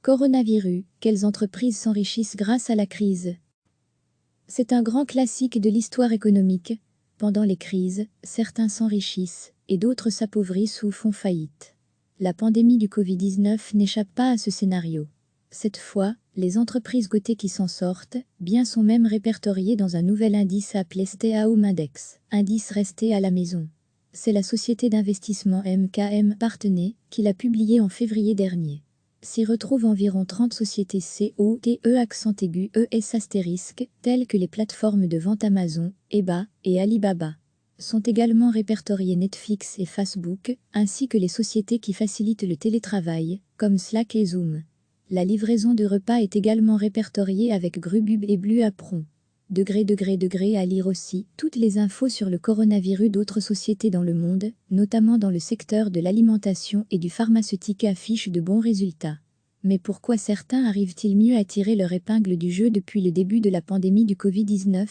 Coronavirus, quelles entreprises s'enrichissent grâce à la crise? C'est un grand classique de l'histoire économique. Pendant les crises, certains s'enrichissent et d'autres s'appauvrissent ou font faillite. La pandémie du Covid-19 n'échappe pas à ce scénario. Cette fois, les entreprises cotées qui s'en sortent, bien sont même répertoriées dans un nouvel indice appelé Stay Home Index, indice resté à la maison. C'est la société d'investissement MKM Partners qui l'a publié en février dernier. S'y retrouvent environ 30 sociétés COTE accent aigu ES astérisque, telles que les plateformes de vente Amazon, eBay et Alibaba. Sont également répertoriées Netflix et Facebook, ainsi que les sociétés qui facilitent le télétravail, comme Slack et Zoom. La livraison de repas est également répertoriée avec Grubhub et Blue Apron. À lire aussi toutes les infos sur le coronavirus d'autres sociétés dans le monde, notamment dans le secteur de l'alimentation et du pharmaceutique affichent de bons résultats. Mais pourquoi certains arrivent-ils mieux à tirer leur épingle du jeu depuis le début de la pandémie du Covid-19?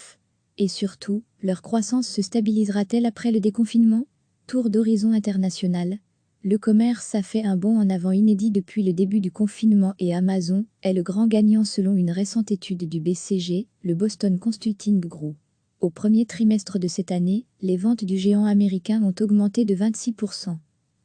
Et surtout, leur croissance se stabilisera-t-elle après le déconfinement? Tour d'horizon international. Le commerce a fait un bond en avant inédit depuis le début du confinement et Amazon est le grand gagnant selon une récente étude du BCG, le Boston Consulting Group. Au premier trimestre de cette année, les ventes du géant américain ont augmenté de 26%.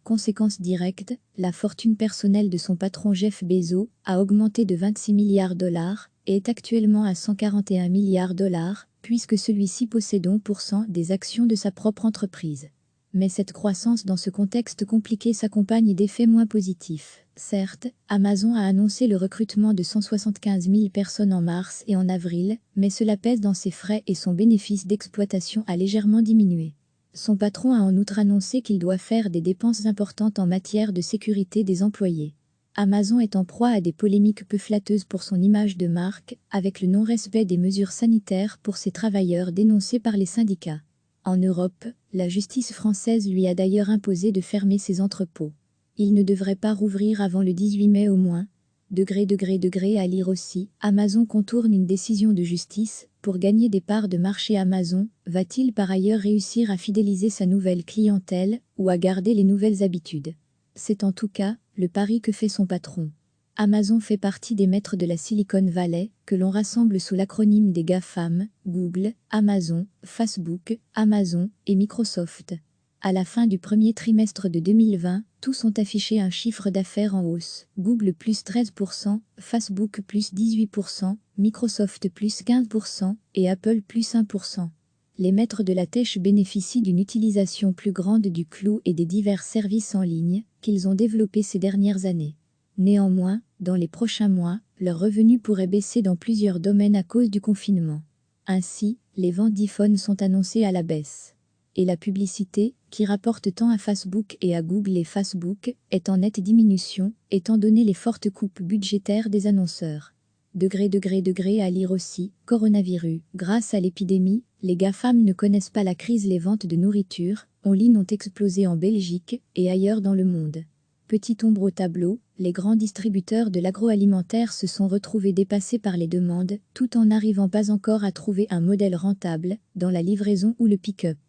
Conséquence directe, la fortune personnelle de son patron Jeff Bezos a augmenté de 26 milliards $ et est actuellement à 141 milliards $, puisque celui-ci possède 11% des actions de sa propre entreprise. Mais cette croissance dans ce contexte compliqué s'accompagne d'effets moins positifs. Certes, Amazon a annoncé le recrutement de 175 000 personnes en mars et en avril, mais cela pèse dans ses frais et son bénéfice d'exploitation a légèrement diminué. Son patron a en outre annoncé qu'il doit faire des dépenses importantes en matière de sécurité des employés. Amazon est en proie à des polémiques peu flatteuses pour son image de marque, avec le non-respect des mesures sanitaires pour ses travailleurs dénoncés par les syndicats. En Europe, la justice française lui a d'ailleurs imposé de fermer ses entrepôts. Il ne devrait pas rouvrir avant le 18 mai au moins. À lire aussi, Amazon contourne une décision de justice. Pour gagner des parts de marché Amazon, va-t-il par ailleurs réussir à fidéliser sa nouvelle clientèle ou à garder les nouvelles habitudes? C'est en tout cas le pari que fait son patron. Amazon fait partie des maîtres de la Silicon Valley, que l'on rassemble sous l'acronyme des GAFAM, Google, Amazon, Facebook, Amazon et Microsoft. À la fin du premier trimestre de 2020, tous ont affiché un chiffre d'affaires en hausse. Google plus 13%, Facebook plus 18%, Microsoft plus 15% et Apple plus 1%. Les maîtres de la tech bénéficient d'une utilisation plus grande du cloud et des divers services en ligne qu'ils ont développés ces dernières années. Néanmoins, dans les prochains mois, leurs revenus pourraient baisser dans plusieurs domaines à cause du confinement. Ainsi, les ventes d'iPhone sont annoncées à la baisse. Et la publicité, qui rapporte tant à Facebook et à Google et Facebook, est en nette diminution, étant donné les fortes coupes budgétaires des annonceurs. À lire aussi, coronavirus. Grâce à l'épidémie, les GAFAM ne connaissent pas la crise. Les ventes de nourriture, en ligne ont explosé en Belgique et ailleurs dans le monde. Petite ombre au tableau, les grands distributeurs de l'agroalimentaire se sont retrouvés dépassés par les demandes, tout en n'arrivant pas encore à trouver un modèle rentable dans la livraison ou le pick-up.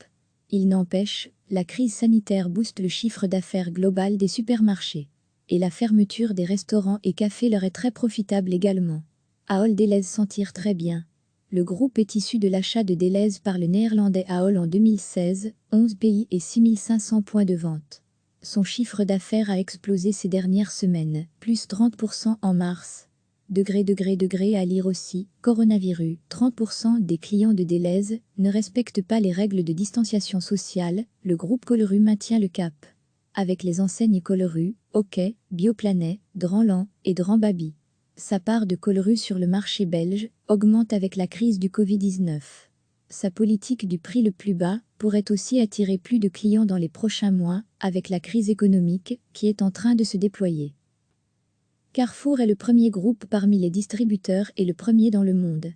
Il n'empêche, la crise sanitaire booste le chiffre d'affaires global des supermarchés. Et la fermeture des restaurants et cafés leur est très profitable également. Ahold Delhaize s'en tire très bien. Le groupe est issu de l'achat de Delhaize par le néerlandais Ahold en 2016, 11 pays et 6500 points de vente. Son chiffre d'affaires a explosé ces dernières semaines, plus 30% en mars. À lire aussi, coronavirus. 30% des clients de Delhaize ne respectent pas les règles de distanciation sociale, le groupe Colruyt maintient le cap. Avec les enseignes Colruyt, OK, Bioplanet, Dranlan et Dranbaby. Sa part de Colruyt sur le marché belge augmente avec la crise du Covid-19. Sa politique du prix le plus bas pourrait aussi attirer plus de clients dans les prochains mois, avec la crise économique qui est en train de se déployer. Carrefour est le premier groupe parmi les distributeurs et le premier dans le monde.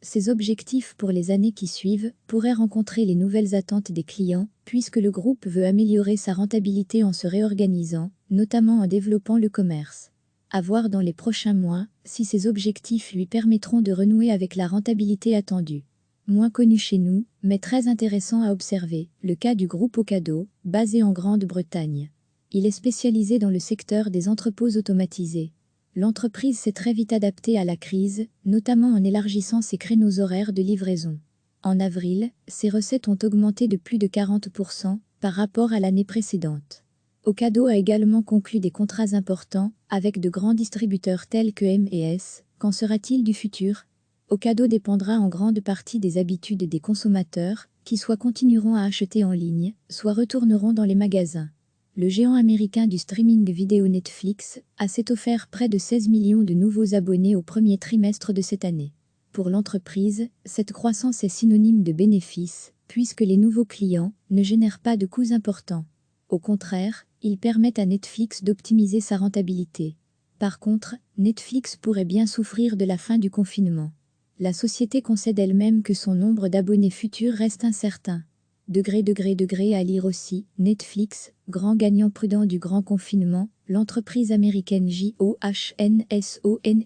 Ses objectifs pour les années qui suivent pourraient rencontrer les nouvelles attentes des clients, puisque le groupe veut améliorer sa rentabilité en se réorganisant, notamment en développant le commerce. À voir dans les prochains mois si ces objectifs lui permettront de renouer avec la rentabilité attendue. Moins connu chez nous, mais très intéressant à observer, le cas du groupe Ocado, basé en Grande-Bretagne. Il est spécialisé dans le secteur des entrepôts automatisés. L'entreprise s'est très vite adaptée à la crise, notamment en élargissant ses créneaux horaires de livraison. En avril, ses recettes ont augmenté de plus de 40% par rapport à l'année précédente. Ocado a également conclu des contrats importants avec de grands distributeurs tels que M&S. Qu'en sera-t-il du futur? Ocado dépendra en grande partie des habitudes des consommateurs, qui soit continueront à acheter en ligne, soit retourneront dans les magasins. Le géant américain du streaming vidéo Netflix s'est offert près de 16 millions de nouveaux abonnés au premier trimestre de cette année. Pour l'entreprise, cette croissance est synonyme de bénéfices, puisque les nouveaux clients ne génèrent pas de coûts importants. Au contraire, ils permettent à Netflix d'optimiser sa rentabilité. Par contre, Netflix pourrait bien souffrir de la fin du confinement. La société concède elle-même que son nombre d'abonnés futurs reste incertain. À lire aussi, Netflix, grand gagnant prudent du grand confinement, l'entreprise américaine Johnson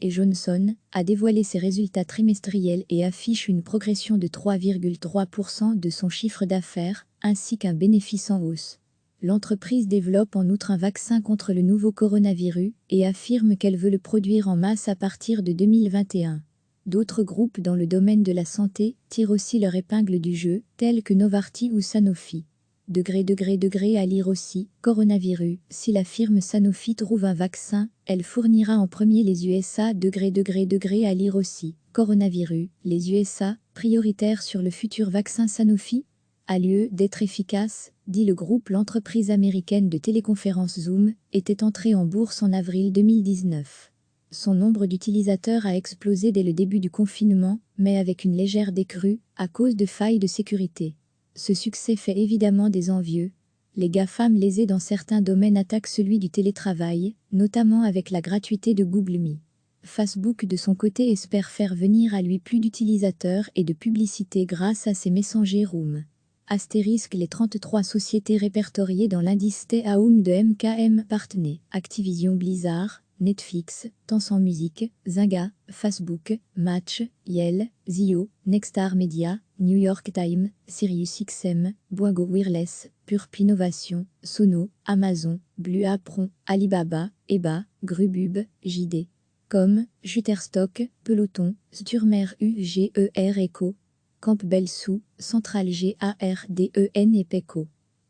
& Johnson a dévoilé ses résultats trimestriels et affiche une progression de 3,3% de son chiffre d'affaires, ainsi qu'un bénéfice en hausse. L'entreprise développe en outre un vaccin contre le nouveau coronavirus et affirme qu'elle veut le produire en masse à partir de 2021. D'autres groupes dans le domaine de la santé tirent aussi leur épingle du jeu, tels que Novartis ou Sanofi. À lire aussi, coronavirus, si la firme Sanofi trouve un vaccin, elle fournira en premier les USA. À lire aussi, coronavirus, les USA, prioritaires sur le futur vaccin Sanofi? À lieu d'être efficace, dit le groupe. L'entreprise américaine de téléconférence Zoom était entrée en bourse en avril 2019. Son nombre d'utilisateurs a explosé dès le début du confinement, mais avec une légère décrue, à cause de failles de sécurité. Ce succès fait évidemment des envieux. Les GAFAM lésés dans certains domaines attaquent celui du télétravail, notamment avec la gratuité de Google Meet. Facebook de son côté espère faire venir à lui plus d'utilisateurs et de publicité grâce à ses messagers Room. Astérisque les 33 sociétés répertoriées dans l'indice TAOM de MKM Partners, Activision Blizzard, Netflix, Tencent Music, Zynga, Facebook, Match, Yell, Zio, Nexstar Media, New York Times, SiriusXM, Boingo Wireless, Purp Innovation, Sono, Amazon, Blue Apron, Alibaba, EBA, Grubhub, JD. Com, Shutterstock, Peloton, Sturmer UGER Eco, Campbell Soup, Central GARDEN et Pecco.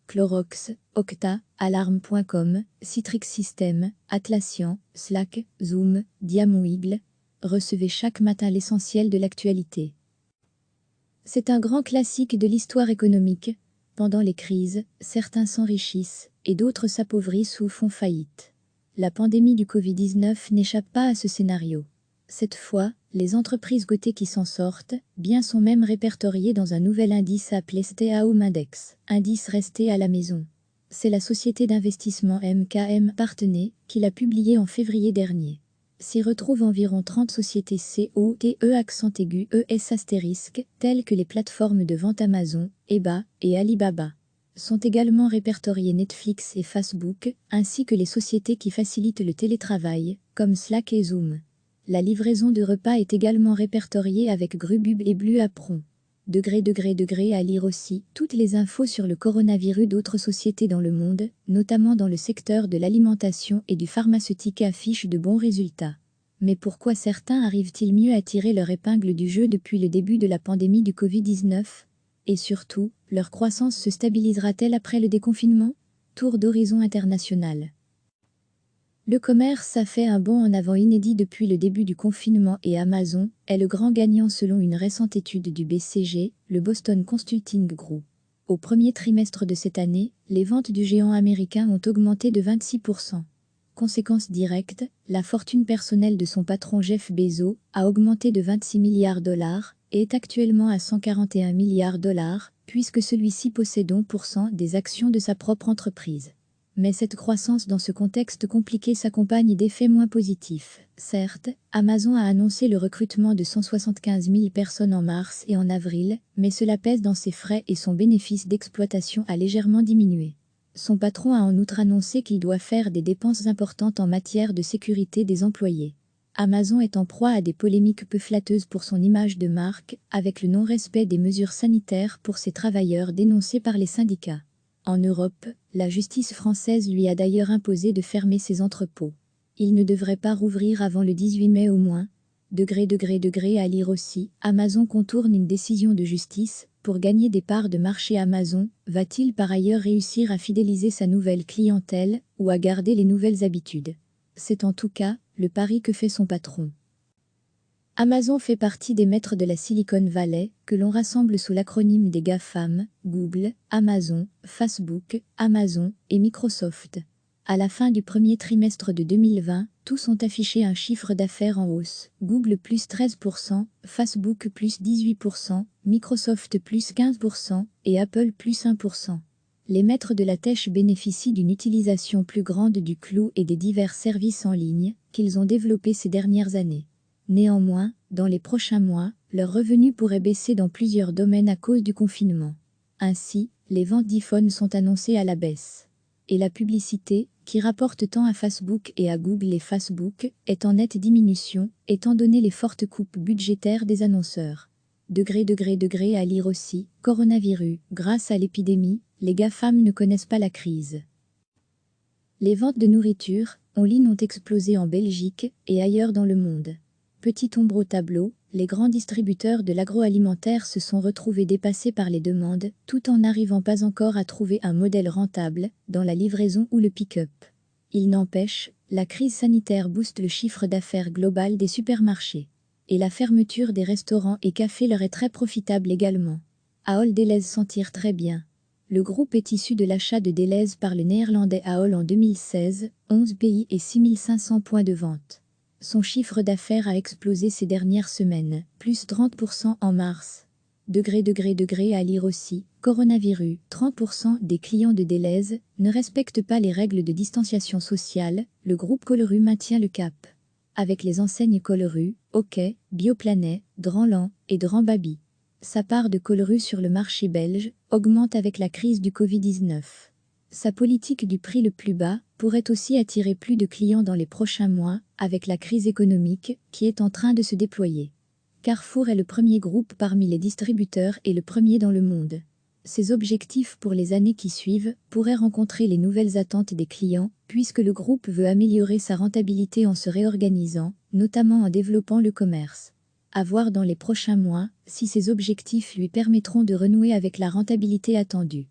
Clorox, Okta, Alarm.com, Citrix System, Atlassian, Slack, Zoom, Diamond Eagle. Recevez chaque matin l'essentiel de l'actualité. C'est un grand classique de l'histoire économique. Pendant les crises, certains s'enrichissent et d'autres s'appauvrissent ou font faillite. La pandémie du Covid-19 n'échappe pas à ce scénario. Cette fois, les entreprises cotées qui s'en sortent, bien sont même répertoriées dans un nouvel indice appelé Stay-Home Index, indice resté à la maison. C'est la société d'investissement MKM Partners qui l'a publié en février dernier. S'y retrouvent environ 30 sociétés COTE telles que les plateformes de vente Amazon, EBA et Alibaba. Sont également répertoriées Netflix et Facebook, ainsi que les sociétés qui facilitent le télétravail, comme Slack et Zoom. La livraison de repas est également répertoriée avec Grubhub et Blue Apron. À lire aussi toutes les infos sur le coronavirus d'autres sociétés dans le monde, notamment dans le secteur de l'alimentation et du pharmaceutique affichent de bons résultats. Mais pourquoi certains arrivent-ils mieux à tirer leur épingle du jeu depuis le début de la pandémie du Covid-19? Et surtout, leur croissance se stabilisera-t-elle après le déconfinement? Tour d'horizon international. Le commerce a fait un bond en avant inédit depuis le début du confinement et Amazon est le grand gagnant selon une récente étude du BCG, le Boston Consulting Group. Au premier trimestre de cette année, les ventes du géant américain ont augmenté de 26%. Conséquence directe, la fortune personnelle de son patron Jeff Bezos a augmenté de 26 milliards $ et est actuellement à 141 milliards $, puisque celui-ci possède 11% des actions de sa propre entreprise. Mais cette croissance dans ce contexte compliqué s'accompagne d'effets moins positifs. Certes, Amazon a annoncé le recrutement de 175 000 personnes en mars et en avril, mais cela pèse dans ses frais et son bénéfice d'exploitation a légèrement diminué. Son patron a en outre annoncé qu'il doit faire des dépenses importantes en matière de sécurité des employés. Amazon est en proie à des polémiques peu flatteuses pour son image de marque, avec le non-respect des mesures sanitaires pour ses travailleurs dénoncées par les syndicats. En Europe, la justice française lui a d'ailleurs imposé de fermer ses entrepôts. Il ne devrait pas rouvrir avant le 18 mai au moins. À lire aussi, Amazon contourne une décision de justice. Pour gagner des parts de marché, Amazon va-t-il par ailleurs réussir à fidéliser sa nouvelle clientèle ou à garder les nouvelles habitudes? C'est en tout cas le pari que fait son patron. Amazon fait partie des maîtres de la Silicon Valley, que l'on rassemble sous l'acronyme des GAFAM, Google, Amazon, Facebook, Amazon et Microsoft. À la fin du premier trimestre de 2020, tous ont affiché un chiffre d'affaires en hausse. Google plus 13%, Facebook plus 18%, Microsoft plus 15% et Apple plus 1%. Les maîtres de la tech bénéficient d'une utilisation plus grande du cloud et des divers services en ligne qu'ils ont développés ces dernières années. Néanmoins, dans les prochains mois, leurs revenus pourraient baisser dans plusieurs domaines à cause du confinement. Ainsi, les ventes d'iPhone sont annoncées à la baisse. Et la publicité, qui rapporte tant à Facebook et à Google et Facebook, est en nette diminution, étant donné les fortes coupes budgétaires des annonceurs. À lire aussi, coronavirus. Grâce à l'épidémie, les GAFAM ne connaissent pas la crise. Les ventes de nourriture en ligne ont explosé en Belgique et ailleurs dans le monde. Petite ombre au tableau, les grands distributeurs de l'agroalimentaire se sont retrouvés dépassés par les demandes, tout en n'arrivant pas encore à trouver un modèle rentable dans la livraison ou le pick-up. Il n'empêche, la crise sanitaire booste le chiffre d'affaires global des supermarchés. Et la fermeture des restaurants et cafés leur est très profitable également. Ahold Delhaize s'en tire très bien. Le groupe est issu de l'achat de Delhaize par le néerlandais Ahold en 2016, 11 pays et 6500 points de vente. Son chiffre d'affaires a explosé ces dernières semaines, plus 30% en mars. À lire aussi, coronavirus. 30% des clients de Delhaize ne respectent pas les règles de distanciation sociale, le groupe Colorus maintient le cap. Avec les enseignes Colorus, OK, Bioplanet, Dranlan et Dranbaby. Sa part de Colorus sur le marché belge augmente avec la crise du Covid-19. Sa politique du prix le plus bas pourrait aussi attirer plus de clients dans les prochains mois, avec la crise économique qui est en train de se déployer. Carrefour est le premier groupe parmi les distributeurs et le premier dans le monde. Ses objectifs pour les années qui suivent pourraient rencontrer les nouvelles attentes des clients, puisque le groupe veut améliorer sa rentabilité en se réorganisant, notamment en développant le commerce. À voir dans les prochains mois si ces objectifs lui permettront de renouer avec la rentabilité attendue.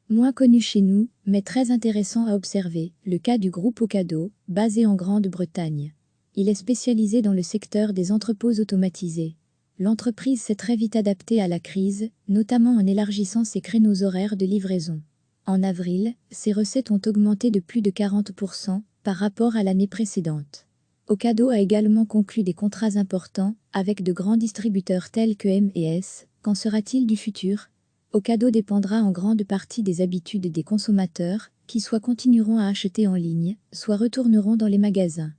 Moins connu chez nous, mais très intéressant à observer, le cas du groupe Ocado, basé en Grande-Bretagne. Il est spécialisé dans le secteur des entrepôts automatisés. L'entreprise s'est très vite adaptée à la crise, notamment en élargissant ses créneaux horaires de livraison. En avril, ses recettes ont augmenté de plus de 40% par rapport à l'année précédente. Ocado a également conclu des contrats importants avec de grands distributeurs tels que M&S. Qu'en sera-t-il du futur ? Ocado dépendra en grande partie des habitudes des consommateurs, qui soit continueront à acheter en ligne, soit retourneront dans les magasins.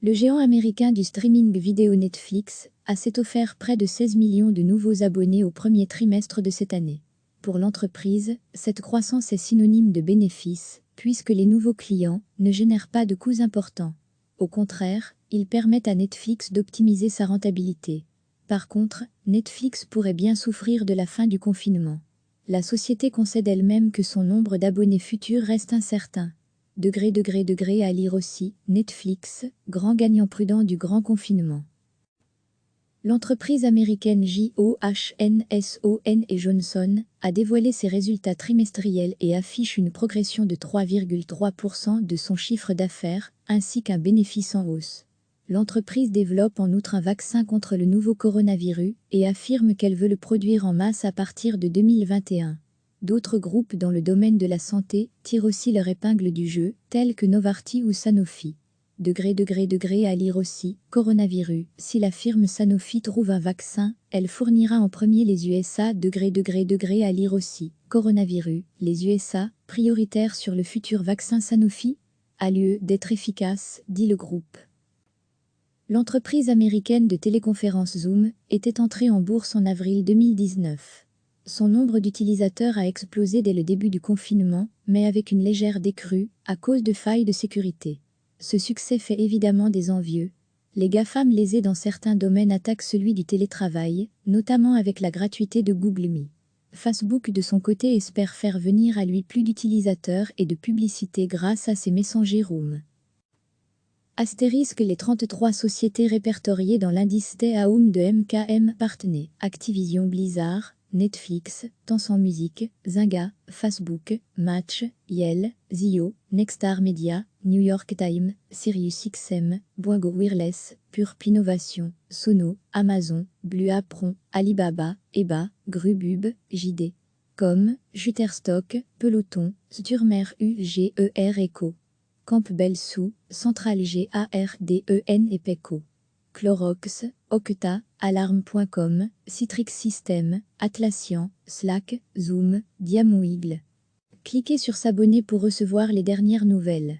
Le géant américain du streaming vidéo Netflix s'est offert près de 16 millions de nouveaux abonnés au premier trimestre de cette année. Pour l'entreprise, cette croissance est synonyme de bénéfices, puisque les nouveaux clients ne génèrent pas de coûts importants. Au contraire, ils permettent à Netflix d'optimiser sa rentabilité. Par contre, Netflix pourrait bien souffrir de la fin du confinement. La société concède elle-même que son nombre d'abonnés futurs reste incertain. À lire aussi, Netflix, grand gagnant prudent du grand confinement. L'entreprise américaine Johnson & Johnson a dévoilé ses résultats trimestriels et affiche une progression de 3,3% de son chiffre d'affaires, ainsi qu'un bénéfice en hausse. L'entreprise développe en outre un vaccin contre le nouveau coronavirus et affirme qu'elle veut le produire en masse à partir de 2021. D'autres groupes dans le domaine de la santé tirent aussi leur épingle du jeu, tels que Novartis ou Sanofi. À lire aussi, coronavirus. Si la firme Sanofi trouve un vaccin, elle fournira en premier les USA. À lire aussi, coronavirus. Les USA, prioritaires sur le futur vaccin Sanofi, a lieu d'être efficace, dit le groupe. L'entreprise américaine de téléconférence Zoom était entrée en bourse en avril 2019. Son nombre d'utilisateurs a explosé dès le début du confinement, mais avec une légère décrue, à cause de failles de sécurité. Ce succès fait évidemment des envieux. Les GAFAM lésés dans certains domaines attaquent celui du télétravail, notamment avec la gratuité de Google Me. Facebook de son côté espère faire venir à lui plus d'utilisateurs et de publicité grâce à ses messagers Room. Astérisque les 33 sociétés répertoriées dans l'indice T-Aum de MKM Partners, Activision Blizzard, Netflix, Tencent Music, Zynga, Facebook, Match, Yell, Zio, Nexstar Media, New York Times, SiriusXM, Boingo Wireless, Purp Innovation, Sono, Amazon, Blue Apron, Alibaba, EBA, Grubhub, JD. Shutterstock, Peloton, Sturmer UGER Eco. Campbell Soup, Central GARDEN et Pecco. Clorox, Okta, Alarm.com, Citrix System, Atlassian, Slack, Zoom, Diamond Eagle. Cliquez sur s'abonner pour recevoir les dernières nouvelles.